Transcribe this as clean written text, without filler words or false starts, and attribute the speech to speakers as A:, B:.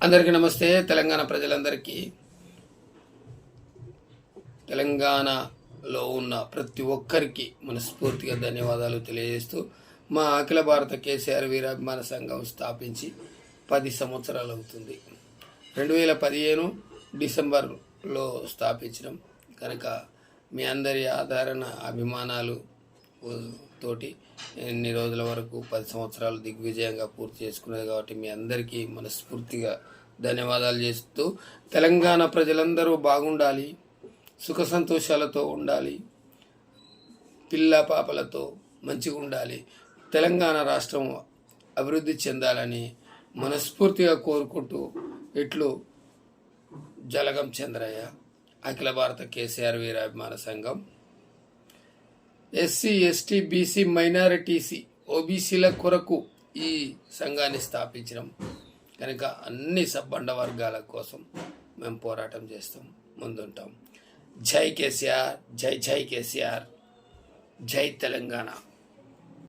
A: అందరికీ నమస్తే. తెలంగాణ ప్రజలందరికీ, తెలంగాణలో ఉన్న ప్రతి ఒక్కరికి మనస్ఫూర్తిగా ధన్యవాదాలు తెలియజేస్తూ, మా అఖిల భారత కేసీఆర్ వీరాభిమాన సంఘం స్థాపించి 10 సంవత్సరాలు అవుతుంది. 2015 డిసెంబర్లో స్థాపించడం కనుక మీ అందరి ఆదరణ అభిమానాలు తోటి ఎన్ని రోజుల వరకు 10 సంవత్సరాలు దిగ్విజయంగా పూర్తి చేసుకునేది. కాబట్టి మీ అందరికీ మనస్ఫూర్తిగా ధన్యవాదాలు చేస్తూ, తెలంగాణ ప్రజలందరూ బాగుండాలి, సుఖ సంతోషాలతో ఉండాలి, పిల్ల పాపలతో మంచిగా ఉండాలి, తెలంగాణ రాష్ట్రం అభివృద్ధి చెందాలని మనస్ఫూర్తిగా కోరుకుంటూ, ఇట్లు జలగం చంద్రయ్య, అఖిల భారత కేసీఆర్ వీరాభిమాన సంఘం. ఎస్సీ, ఎస్టీ, బీసీ, మైనారిటీసీ, ఓబీసీల కొరకు ఈ సంఘాన్ని స్థాపించడం కనుక అన్ని సబ్బండ వర్గాల కోసం మేము పోరాటం చేస్తాం, ముందుంటాం. జై కేసీఆర్, జై జై కేసీఆర్, జై తెలంగాణ.